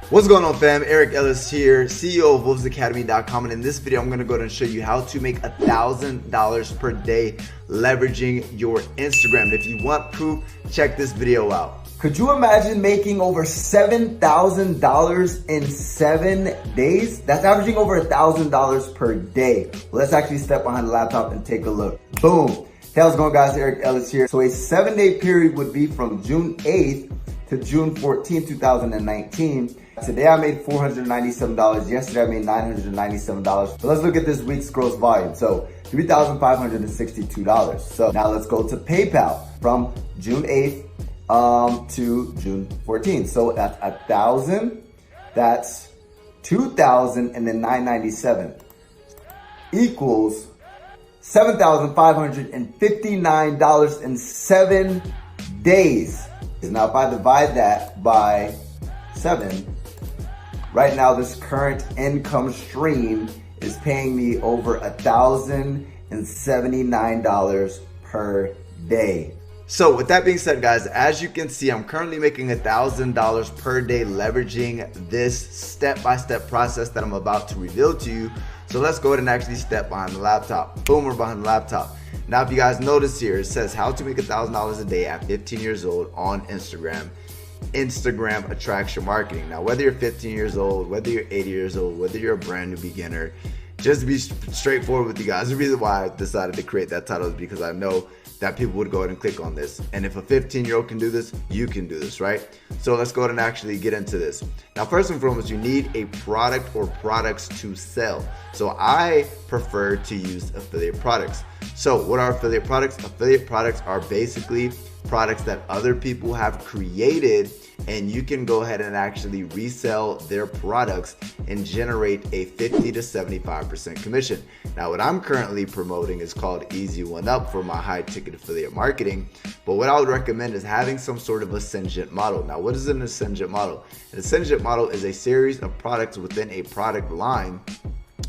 What's going on, fam? Eric Ellis here, CEO of wolvesacademy.com, and in this video I'm going to go ahead and show you how to make $1,000 per day leveraging your Instagram. And if you want proof, check this video out. Could you imagine making over $7,000 in 7 days? That's averaging over $1,000 per day. Let's actually step behind the laptop and take a look. Boom. Hey, how's it going, guys? Eric Ellis here. So a 7-day period would be from June 8th to June 14th, 2019. Today I made $497. Yesterday I made $997. So let's look at this week's gross volume. So $3,562. So now let's go to PayPal from June 8th to June 14th. So that's 1,000, that's 2,000, and then 997 equals $7,559 in 7 days. Now if I divide that by 7, right now this current income stream is paying me over $1,079 per day. So with that being said, guys, as you can see, I'm currently making $1,000 per day leveraging this step-by-step process that I'm about to reveal to you. So let's go ahead and actually step behind the laptop. Boom, we're behind the laptop. Now, if you guys notice here, it says how to make $1,000 a day at 15 years old on Instagram. Instagram attraction marketing. Now, whether you're 15 years old, whether you're 80 years old, whether you're a brand new beginner, just to be straightforward with you guys, the reason why I decided to create that title is because I know that people would go ahead and click on this. And if a 15-year-old can do this, you can do this, right? So let's go ahead and actually get into this. Now, first and foremost, you need a product or products to sell. So I prefer to use affiliate products. So what are affiliate products? Affiliate products are basically products that other people have created, and you can go ahead and actually resell their products and generate a 50 to 75% commission. Now, what I'm currently promoting is called Easy One Up for my high ticket affiliate marketing. But what I would recommend is having some sort of ascendant model. Now, what is an ascendant model? An ascendant model is a series of products within a product line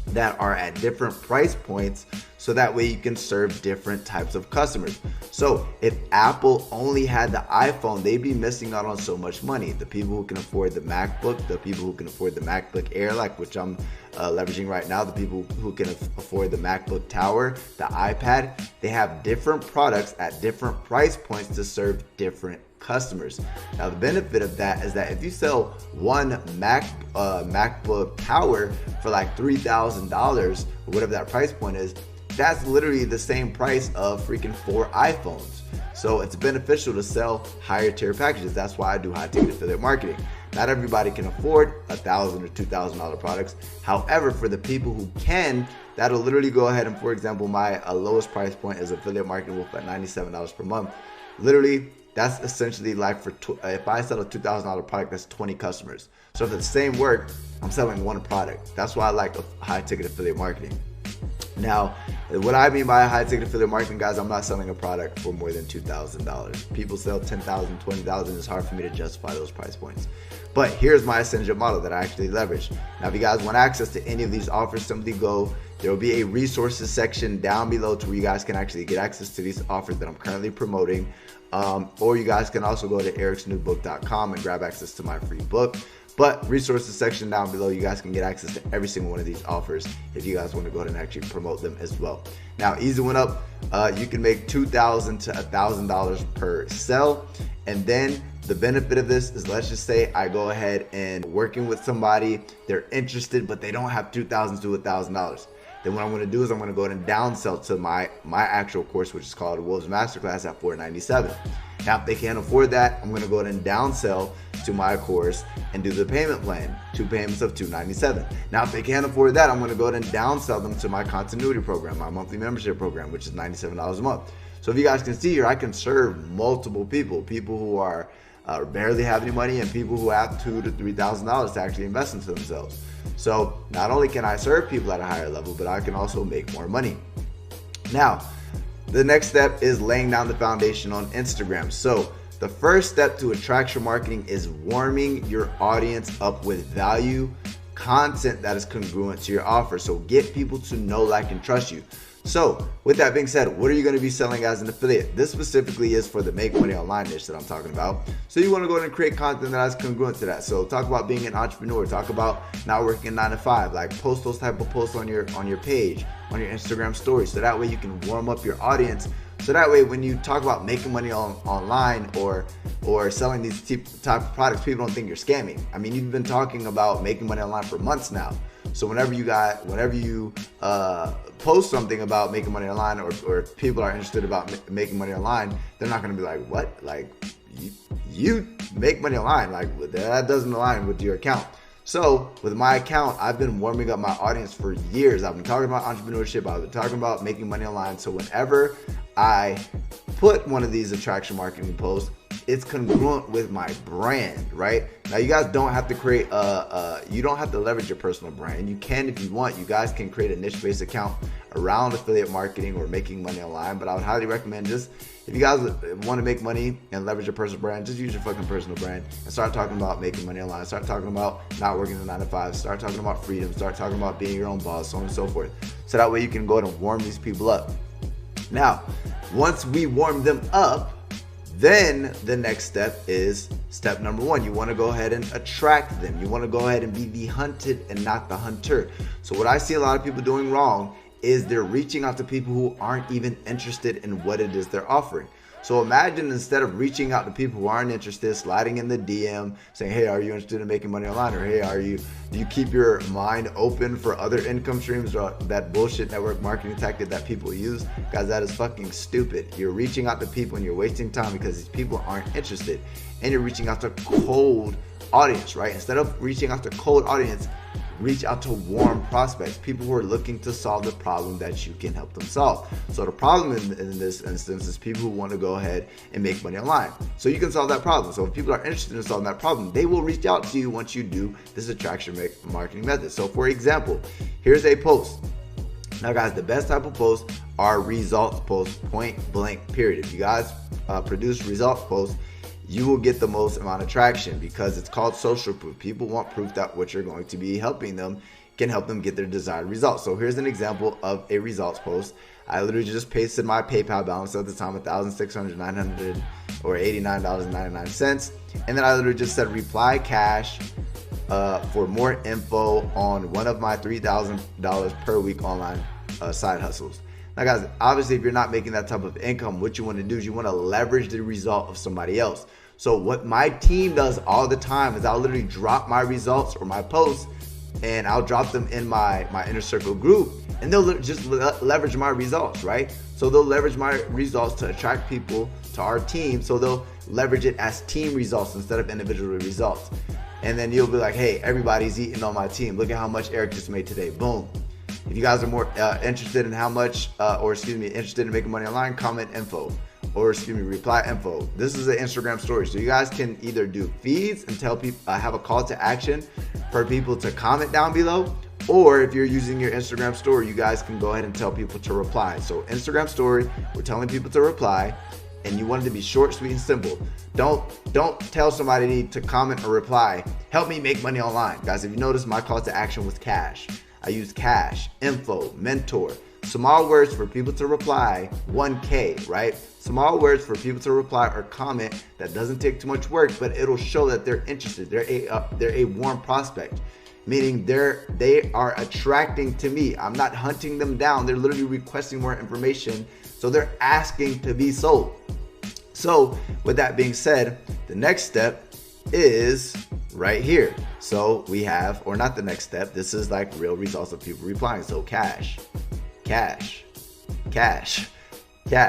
that are at different price points, so that way you can serve different types of customers. So if Apple only had the iPhone, they'd be missing out on so much money. The people who can afford the MacBook, the people who can afford the MacBook Air, like which I'm leveraging right now, the people who can afford the MacBook Tower, the iPad, they have different products at different price points to serve different customers. Now, the benefit of that is that if you sell one MacBook Tower for like $3,000 or whatever that price point is, that's literally the same price of freaking 4 iPhones. So it's beneficial to sell higher tier packages. That's why I do high ticket affiliate marketing. Not everybody can afford $1,000 or $2,000 products. However, for the people who can, that'll literally go ahead and, for example, my lowest price point is affiliate marketing with at $97 per month. Literally, that's essentially like if I sell a $2,000 product, that's 20 customers. So for the same work, I'm selling one product. That's why I like high ticket affiliate marketing. Now, what I mean by high ticket affiliate marketing, guys, I'm not selling a product for more than $2,000. People sell $10,000, $20,000. It's hard for me to justify those price points. But here's my ascendant model that I actually leverage. Now, if you guys want access to any of these offers, simply go. There will be a resources section down below to where you guys can actually get access to these offers that I'm currently promoting. Or you guys can also go to ericsnewbook.com and grab access to my free book. But resources section down below, you guys can get access to every single one of these offers if you guys want to go ahead and actually promote them as well. Now, Easy One Up, you can make $2,000 to $1,000 per sell. And then the benefit of this is, let's just say I go ahead and working with somebody, they're interested, but they don't have $2,000 to $1,000. Then what I'm going to do is I'm going to go ahead and downsell to my actual course, which is called Wolves Masterclass at $497. Now, if they can't afford that, I'm going to go ahead and downsell to my course and do the payment plan, 2 payments of $297. Now, if they can't afford that, I'm going to go ahead and downsell them to my continuity program, my monthly membership program, which is $97 a month. So if you guys can see here, I can serve multiple people who are barely have any money and people who have $2,000 to $3,000 to actually invest into themselves. So not only can I serve people at a higher level, but I can also make more money. Now, the next step is laying down the foundation on Instagram. So the first step to attraction marketing is warming your audience up with value content that is congruent to your offer. So get people to know, like, and trust you. So with that being said, what are you going to be selling as an affiliate? This specifically is for the make money online niche that I'm talking about. So you want to go ahead and create content that is congruent to that. So talk about being an entrepreneur, talk about not working a 9 to 5, like post those type of posts on your page, on your Instagram stories. So that way you can warm up your audience. So that way when you talk about making money online or selling these type of products, people don't think you're scamming. I mean, you've been talking about making money online for months now. So whenever you post something about making money online, or people are interested about making money online, they're not going to be like, what? Like, you make money online? Like, that doesn't align with your account. So with my account, I've been warming up my audience for years. I've been talking about entrepreneurship. I've been talking about making money online. So whenever I put one of these attraction marketing posts, it's congruent with my brand, right? Now you guys don't have to create you don't have to leverage your personal brand. You can if you want. You guys can create a niche-based account around affiliate marketing or making money online, but I would highly recommend just, if you guys want to make money and leverage your personal brand, just use your fucking personal brand and start talking about making money online. Start talking about not working a 9 to 5. Start talking about freedom. Start talking about being your own boss, so on and so forth. So that way you can go ahead and warm these people up. Now, once we warm them up, then the next step is step number 1. You want to go ahead and attract them. You want to go ahead and be the hunted and not the hunter. So what I see a lot of people doing wrong is they're reaching out to people who aren't even interested in what it is they're offering. So imagine, instead of reaching out to people who aren't interested, sliding in the DM saying, hey, are you interested in making money online? Or hey, do you keep your mind open for other income streams, or that bullshit network marketing tactic that people use? Guys, that is fucking stupid. You're reaching out to people and you're wasting time because these people aren't interested. And you're reaching out to cold audience, right? Instead of reaching out to cold audience, reach out to warm prospects, people who are looking to solve the problem that you can help them solve. So the problem in this instance is people who want to go ahead and make money online. So you can solve that problem. So if people are interested in solving that problem, they will reach out to you once you do this attraction marketing method. So for example, here's a post. Now guys, the best type of posts are results posts, point blank, period. If you guys produce results posts, you will get the most amount of traction because it's called social proof. People want proof that what you're going to be helping them can help them get their desired results. So here's an example of a results post. I literally just pasted my PayPal balance at the time, $1,600 or $89.99. And then I literally just said reply cash for more info on one of my $3,000 per week online side hustles. Now guys, obviously if you're not making that type of income, what you want to do is you want to leverage the result of somebody else. So what my team does all the time is I'll literally drop my results or my posts, and I'll drop them in my inner circle group, and they'll just leverage my results, right? So they'll leverage my results to attract people to our team. So they'll leverage it as team results instead of individual results. And then you'll be like, hey, everybody's eating on my team. Look at how much Eric just made today. Boom. If you guys are more interested in how much, interested in making money online, comment info, or reply info. This is an Instagram story. So you guys can either do feeds and tell people, have a call to action for people to comment down below, or if you're using your Instagram story, you guys can go ahead and tell people to reply. So Instagram story, we're telling people to reply, and you want it to be short, sweet, and simple. Don't tell somebody to comment or reply, help me make money online. Guys, if you notice, my call to action was cash. I use cash, info, mentor. Small words for people to reply, 1K, right? Small words for people to reply or comment that doesn't take too much work, but it'll show that they're interested. They're a warm prospect, meaning they are attracting to me. I'm not hunting them down. They're literally requesting more information. So they're asking to be sold. So with that being said, the next step is right here. So we have, or not the next step, this is like real results of people replying. So cash.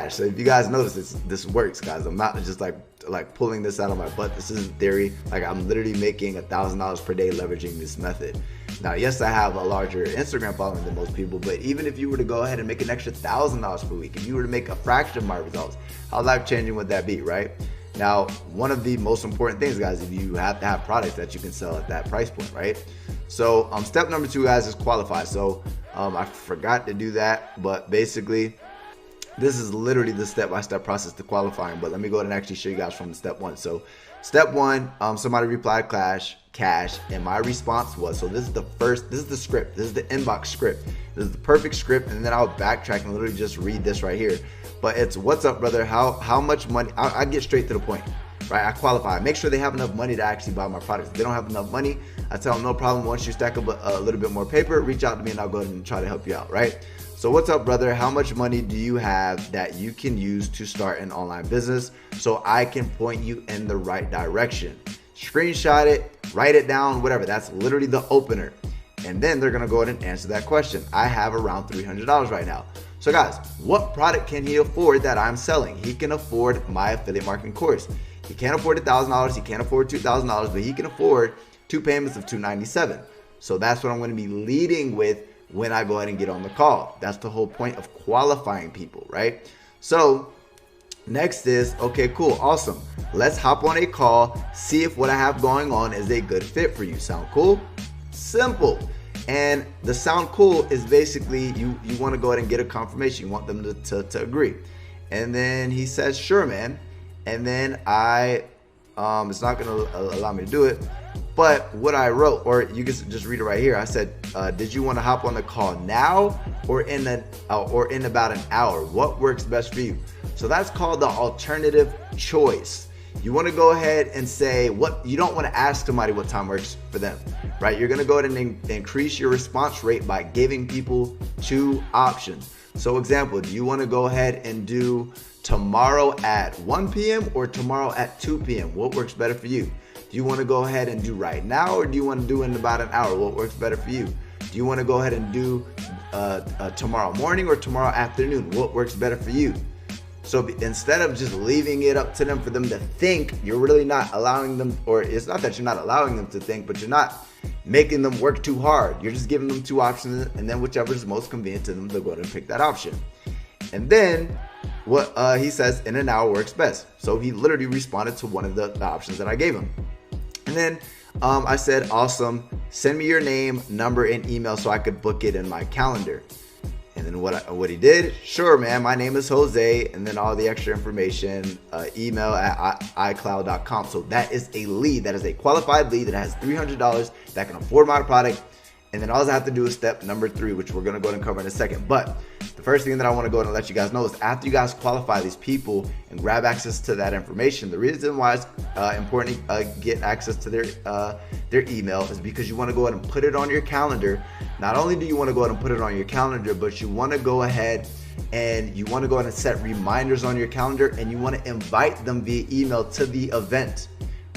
So if you guys notice, this works, guys. I'm not just like pulling this out of my butt. This isn't theory. Like, I'm literally making $1,000 per day leveraging this method. Now, yes, I have a larger Instagram following than most people, but even if you were to go ahead and make an extra $1,000 per week, if you were to make a fraction of my results, how life-changing would that be, right? Now, one of the most important things, guys, is you have to have products that you can sell at that price point, right? So step number 2, guys, is qualify. So I forgot to do that, but basically This is literally the step-by-step process to qualifying, but let me go ahead and actually show you guys from step one. So step one, somebody replied cash, and my response was, so this is the script, this is the inbox script, this is the perfect script, and then I'll backtrack and literally just read this right here. But it's, what's up, brother, how much money, I get straight to the point, right? I qualify, make sure they have enough money to actually buy my products. If they don't have enough money, I tell them no problem, once you stack up a little bit more paper, reach out to me and I'll go ahead and try to help you out, right? So what's up, brother? How much money do you have that you can use to start an online business so I can point you in the right direction? Screenshot it, write it down, whatever. That's literally the opener. And then they're gonna go ahead and answer that question. I have around $300 right now. So guys, what product can he afford that I'm selling? He can afford my affiliate marketing course. He can't afford $1,000, he can't afford $2,000, but he can afford 2 payments of $297. So that's what I'm gonna be leading with when I go ahead and get on the call. That's the whole point of qualifying people, right? So next is, okay, cool, awesome. Let's hop on a call, see if what I have going on is a good fit for you. Sound cool? Simple. And the sound cool is basically you want to go ahead and get a confirmation. You want them to agree. And then he says, sure, man. And then it's not going to allow me to do it. But what I wrote, or you can just read it right here. I said, did you want to hop on the call now or in about an hour? What works best for you? So that's called the alternative choice. You want to go ahead and say what you don't want to ask somebody what time works for them, right? You're going to go ahead and increase your response rate by giving people 2 options. So example, do you want to go ahead and do tomorrow at 1 p.m. or tomorrow at 2 p.m.? What works better for you? Do you want to go ahead and do right now, or do you want to do in about an hour? What works better for you? Do you want to go ahead and do tomorrow morning or tomorrow afternoon? What works better for you? So instead of just leaving it up to them for them to think, you're really not allowing them, or it's not that you're not allowing them to think, but you're not making them work too hard. You're just giving them 2 options, and then whichever is most convenient to them, they'll go ahead and pick that option. And then what he says, in an hour works best. So he literally responded to one of the options that I gave him. And then I said, awesome, send me your name, number, and email so I could book it in my calendar. And then what he did, sure, man, my name is Jose, and then all the extra information, email at iCloud.com. So that is a lead, that is a qualified lead that has $300 that can afford my product. And then all I have to do is step number 3, which we're gonna go ahead and cover in a second. But the first thing that I wanna go ahead and let you guys know is after you guys qualify these people and grab access to that information, the reason why it's important to get access to their email is because you wanna go ahead and put it on your calendar. Not only do you wanna go ahead and put it on your calendar, but you wanna go ahead and set reminders on your calendar, and you wanna invite them via email to the event.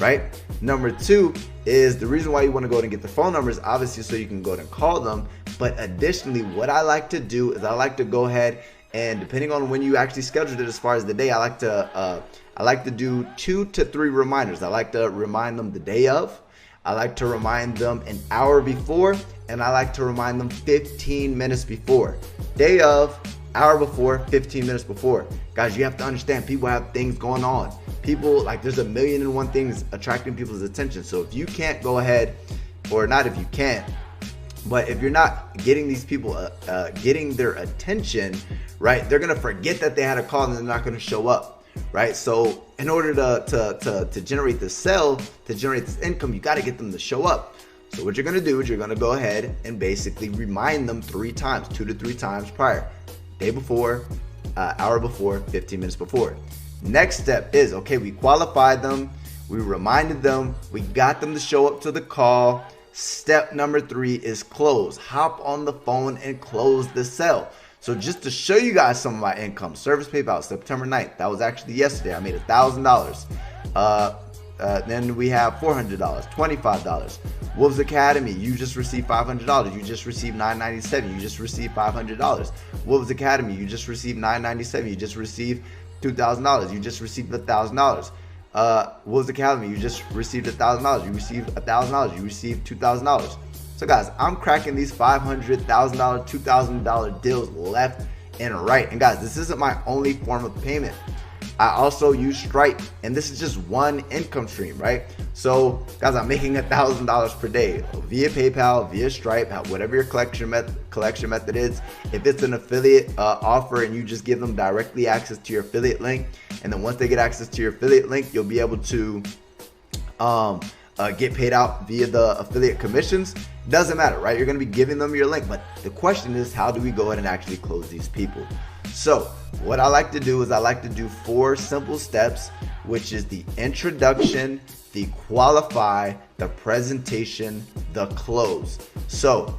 Right? Number 2 is the reason why you want to go ahead and get the phone numbers, obviously, so you can go ahead and call them. But additionally, what I like to do is I like to go ahead and, depending on when you actually scheduled it as far as the day, I like to do 2 to 3 reminders. I like to remind them the day of, I like to remind them an hour before, and I like to remind them 15 minutes before. Day of, hour before, 15 minutes before. Guys, you have to understand, people have things going on. People, like, there's a million and one things attracting people's attention. So if you can't go ahead, or not if you can't, but if you're not getting these people, getting their attention, right, they're gonna forget that they had a call and they're not gonna show up, right? So in order to generate the sale, to generate this income, you gotta get them to show up. So what you're gonna do is you're gonna go ahead and basically remind them 3 times, 2 to 3 times prior. Day before, hour before, 15 minutes before. Next step is, okay, we qualified them, we reminded them, we got them to show up to the call. Step number 3 is close. Hop on the phone and close the sale. So just to show you guys some of my income, Service PayPal, September 9th. That was actually yesterday. I made $1,000. Then we have $400, $25. Wolves Academy, you just received $500. You just received $997. You just received $500. Wolves Academy, you just received $997. You just received $2,000. You just received $1,000. Wolves Academy, you just received $1,000. You received $1,000. You received $2,000. So guys, I'm cracking these $500, $1,000, $2,000 deals left and right. And guys, this isn't my only form of payment. I also use Stripe, and this is just one income stream, right? So guys, I'm making $1,000 per day via PayPal, via Stripe, whatever your collection method is. If it's an affiliate offer and you just give them directly access to your affiliate link, and then once they get access to your affiliate link, you'll be able to get paid out via the affiliate commissions. Doesn't matter, right? You're going to be giving them your link, but the question is, how do we go ahead and actually close these people? So what I like to do is I like to do 4 simple steps, which is the introduction, the qualify, the presentation, the close. So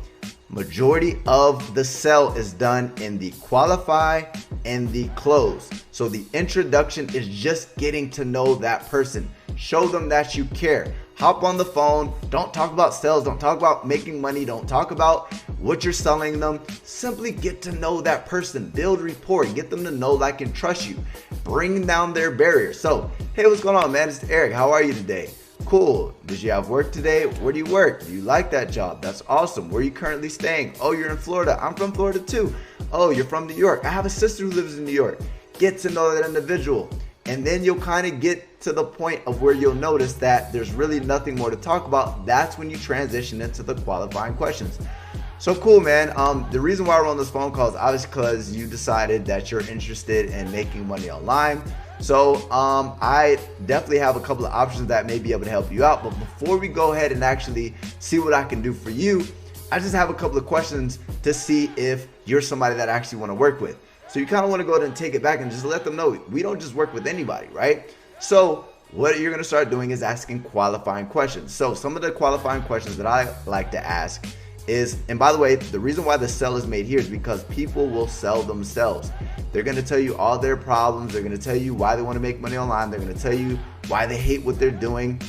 majority of the sell is done in the qualify and the close. So the introduction is just getting to know that person. Show them that you care. Hop on the phone. Don't talk about sales. Don't talk about making money. Don't talk about what you're selling them. Simply get to know that person. Build rapport. Get them to know, like, and trust you. Bring down their barriers. So, hey, what's going on, man? It's Eric. How are you today? Cool. Did you have work today? Where do you work? Do you like that job? That's awesome. Where are you currently staying? Oh, you're in Florida. I'm from Florida too. Oh, you're from New York. I have a sister who lives in New York. Get to know that individual. And then you'll kind of get to the point of where you'll notice that there's really nothing more to talk about. That's when you transition into the qualifying questions. So cool, man. The reason why we're on this phone call is obviously because you decided that you're interested in making money online. So I definitely have a couple of options that may be able to help you out. But before we go ahead and actually see what I can do for you, I just have a couple of questions to see if you're somebody that I actually want to work with. So you kind of want to go ahead and take it back and just let them know we don't just work with anybody, right? So what you're going to start doing is asking qualifying questions. So some of the qualifying questions that I like to ask is, and by the way, the reason why the sell is made here is because people will sell themselves. They're going to tell you all their problems. They're going to tell you why they want to make money online. They're going to tell you why they hate what they're doing.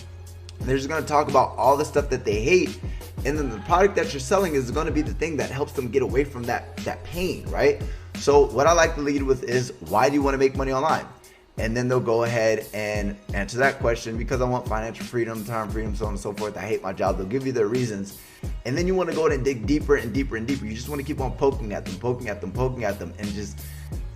And they're just going to talk about all the stuff that they hate. And then the product that you're selling is going to be the thing that helps them get away from that pain, right? So what I like to lead with is, why do you want to make money online? And then they'll go ahead and answer that question. Because I want financial freedom, time freedom, so on and so forth. I hate my job. They'll give you their reasons. And then you want to go ahead and dig deeper and deeper and deeper. You just want to keep on poking at them, and just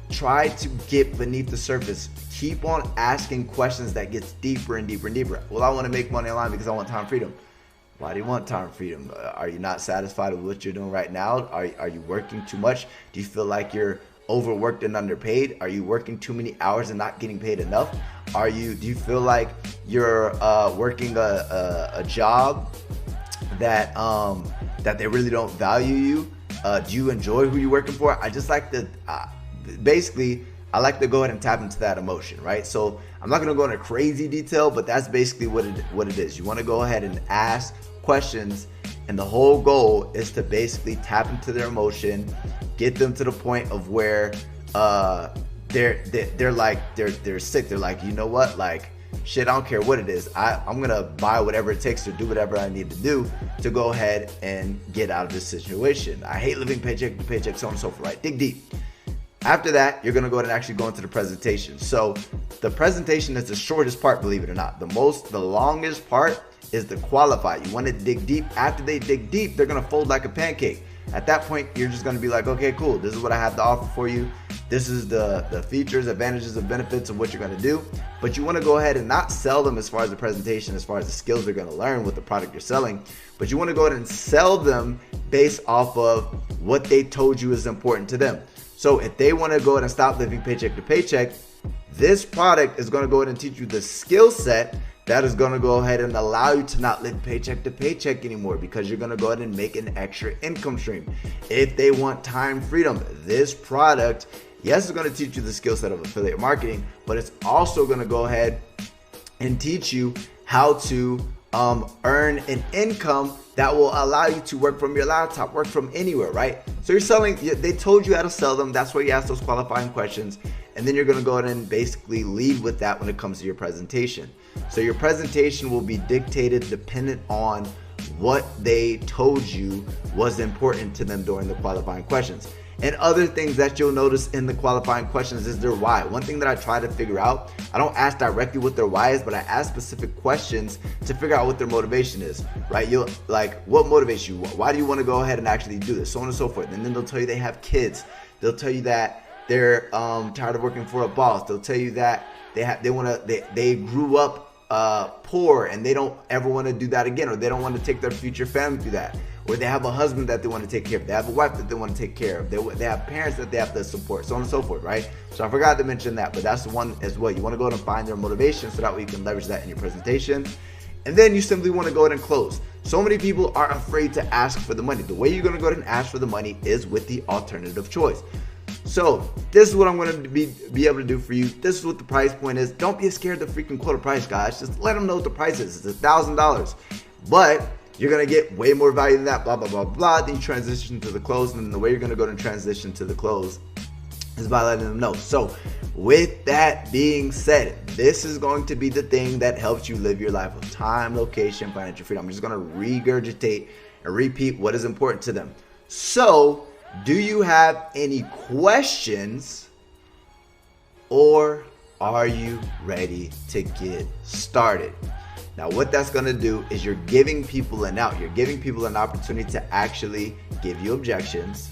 try to get beneath the surface. Keep on asking questions that gets deeper and deeper and deeper. Well, I want to make money online because I want time freedom. Why do you want time freedom? Are you not satisfied with what you're doing right now? Are you working too much? Do you feel like you're overworked and underpaid? Are you working too many hours and not getting paid enough? Do you feel like you're working a job that they really don't value you? Do you enjoy who you're working for? I just like to basically, I like to go ahead and tap into that emotion, right? So I'm not gonna go into crazy detail, but that's basically what it is. You wanna go ahead and ask questions, and the whole goal is to basically tap into their emotion, get them to the point of where they're sick. They're like, you know what, like, shit, I don't care what it is. I'm gonna buy whatever it takes to do whatever I need to do to go ahead and get out of this situation. I hate living paycheck to paycheck, so on and so forth, right? Dig deep. After that, you're gonna go ahead and actually go into the presentation. So the presentation is the shortest part, believe it or not. The longest part is the qualify. You want to dig deep. After they dig deep, they're gonna fold like a pancake. At that point, you're just gonna be like, okay, cool. This is what I have to offer for you. This is the features, advantages, and benefits of what you're gonna do. But you wanna go ahead and not sell them as far as the presentation, as far as the skills they're gonna learn with the product you're selling. But you wanna go ahead and sell them based off of what they told you is important to them. So if they want to go ahead and stop living paycheck to paycheck, this product is going to go ahead and teach you the skill set that is going to go ahead and allow you to not live paycheck to paycheck anymore, because you're going to go ahead and make an extra income stream. If they want time freedom, this product, yes, it's going to teach you the skill set of affiliate marketing, but it's also going to go ahead and teach you how to earn an income that will allow you to work from your laptop, work from anywhere, right? So you're selling, they told you how to sell them. That's why you ask those qualifying questions. And then you're gonna go ahead and basically lead with that when it comes to your presentation. So your presentation will be dictated dependent on what they told you was important to them during the qualifying questions. And other things that you'll notice in the qualifying questions is their why. One thing that I try to figure out, I don't ask directly what their why is, but I ask specific questions to figure out what their motivation is, right? You'll like, what motivates you? Why do you want to go ahead and actually do this? So on and so forth. And then they'll tell you they have kids. They'll tell you that they're tired of working for a boss. They'll tell you that they grew up poor and they don't ever want to do that again, or they don't want to take their future family through that, or they have a husband that they want to take care of, they have a wife that they want to take care of, they have parents that they have to support, so on and so forth, right? So I forgot to mention that, but that's the one as well. You want to go ahead and find their motivation so that way you can leverage that in your presentation. And then you simply want to go ahead and close. So many people are afraid to ask for the money. The way you're going to go ahead and ask for the money is with the alternative choice. So this is what I'm going to be able to do for you. This is what the price point is. Don't be scared to freaking quote a price, guys. Just let them know what the price is. It's $1,000. But you're going to get way more value than that, blah, blah, blah, blah. Then you transition to the close. And the way you're going to go and transition to the close is by letting them know. So with that being said, this is going to be the thing that helps you live your life with time, location, financial freedom. I'm just going to regurgitate and repeat what is important to them. So do you have any questions, or are you ready to get started? Now, what that's going to do is you're giving people an out. You're giving people an opportunity to actually give you objections.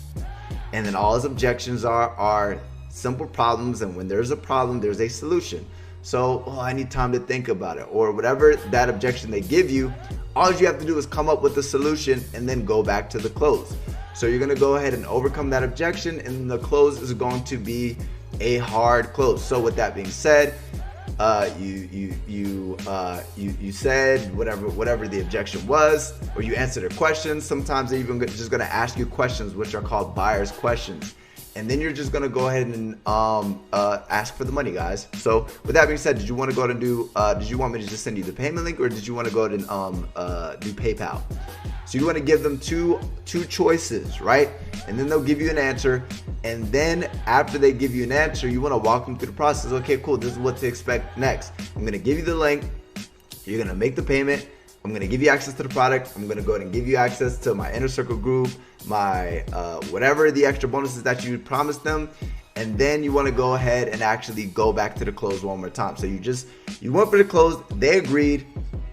And then all his objections are simple problems. And when there's a problem, there's a solution. So, I need time to think about it, or whatever that objection they give you, all you have to do is come up with a solution and then go back to the close. So you're going to go ahead and overcome that objection, and the close is going to be a hard close. So with that being said, you said whatever the objection was, or you answered their questions. Sometimes they're even just going to ask you questions, which are called buyer's questions. And then you're just going to go ahead and ask for the money, guys. So with that being said, did you want to go ahead and did you want me to just send you the payment link, or did you want to go ahead and do PayPal? So you want to give them two choices, right? And then they'll give you an answer. And then after they give you an answer, you want to walk them through the process. Okay, cool. This is what to expect next. I'm going to give you the link. You're going to make the payment. I'm going to give you access to the product. I'm going to go ahead and give you access to my inner circle group, my whatever the extra bonuses that you promised them. And then you want to go ahead and actually go back to the close one more time. So you went for the close. They agreed.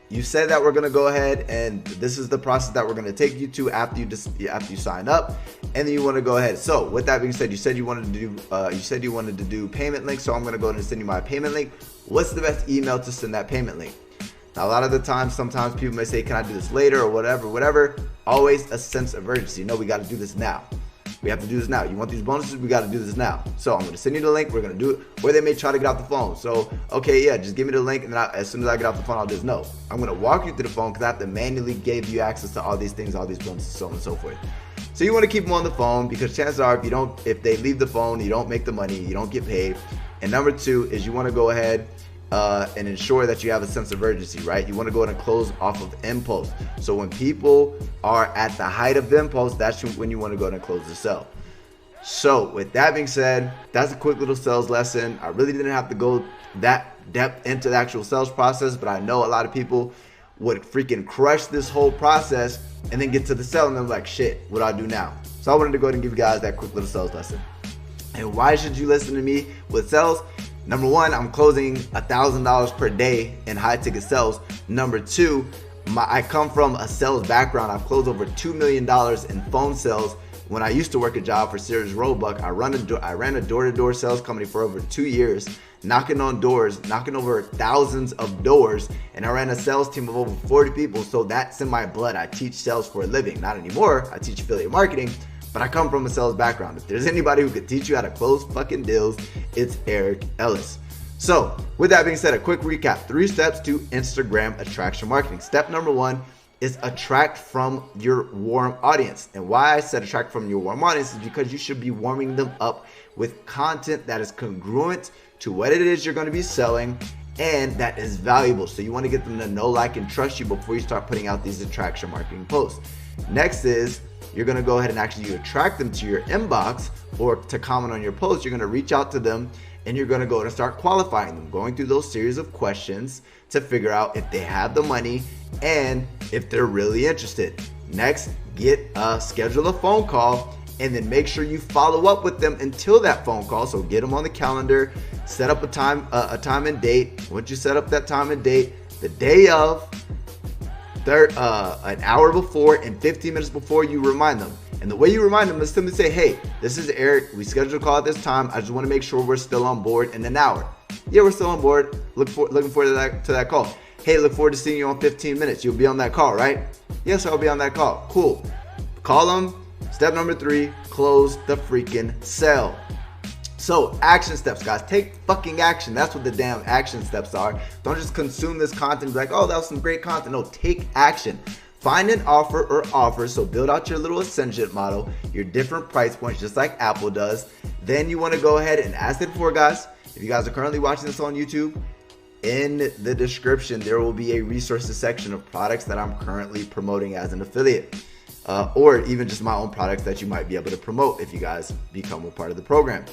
You said that we're going to go ahead and this is the process that we're going to take you to after you sign up, and then you want to go ahead. So with that being said, you said you wanted to do payment link. So I'm going to go ahead and send you my payment link. What's the best email to send that payment link? Now, a lot of the times, sometimes people may say, can I do this later or whatever. Always a sense of urgency. No, we got to do this now. We have to do this now. You want these bonuses? We got to do this now. So I'm going to send you the link. We're going to do it. Or they may try to get off the phone. So, okay, yeah, just give me the link. And then as soon as I get off the phone, I'll just know. I'm going to walk you through the phone because I have to manually give you access to all these things, all these bonuses, so on and so forth. So you want to keep them on the phone, because chances are if they leave the phone, you don't make the money, you don't get paid. And number two is you want to go ahead and ensure that you have a sense of urgency, right? You want to go ahead and close off of impulse. So when people are at the height of impulse, that's when you want to go ahead and close the sale. So with that being said, that's a quick little sales lesson. I really didn't have to go that depth into the actual sales process, but I know a lot of people would freaking crush this whole process and then get to the sale and they're like, shit, what do I do now? So I wanted to go ahead and give you guys that quick little sales lesson. And why should you listen to me with sales? Number one, I'm closing $1,000 per day in high ticket sales. Number two, I come from a sales background. I've closed over $2 million in phone sales. When I used to work a job for Sears Roebuck, I ran a door-to-door sales company for over 2 years, knocking on doors, knocking over thousands of doors, and I ran a sales team of over 40 people. So that's in my blood. I teach sales for a living. Not anymore. I teach affiliate marketing. But I come from a sales background. If there's anybody who could teach you how to close fucking deals, it's Eric Ellis. So with that being said, a quick recap: 3 steps to Instagram attraction marketing. Step number 1 is attract from your warm audience. And why I said attract from your warm audience is because you should be warming them up with content that is congruent to what it is you're going to be selling and that is valuable. So you want to get them to know, like, and trust you before you start putting out these attraction marketing posts. Next is you're going to go ahead and actually attract them to your inbox or to comment on your post. You're going to reach out to them and you're going to go and start qualifying them, going through those series of questions to figure out if they have the money and if they're really interested. Next, schedule a phone call and then make sure you follow up with them until that phone call. So get them on the calendar, set up a time and date. Once you set up that time and date, the day of, an hour before and 15 minutes before, you remind them. And the way you remind them is simply say, hey, this is Eric. We scheduled a call at this time. I just want to make sure we're still on board in an hour. Yeah, we're still on board. Looking forward to that call. Hey, look forward to seeing you on 15 minutes. You'll be on that call, right? Yes, I'll be on that call. Cool. Call them. Step number 3, close the freaking sale. So action steps, guys. Take fucking action. That's what the damn action steps are. Don't just consume this content and be like, oh, that was some great content. No, take action. Find an offer or offers. So build out your little ascension model, your different price points, just like Apple does. Then you want to go ahead and, as I said before, guys, if you guys are currently watching this on YouTube, in the description, there will be a resources section of products that I'm currently promoting as an affiliate. Or even just my own products that you might be able to promote if you guys become a part of the program.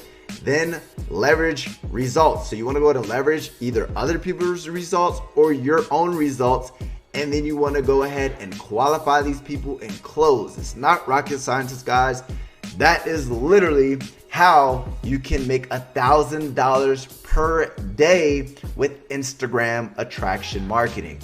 Then leverage results. So you want to go ahead and leverage either other people's results or your own results. And then you want to go ahead and qualify these people and close. It's not rocket science, guys. That is literally how you can make $1,000 per day with Instagram attraction marketing.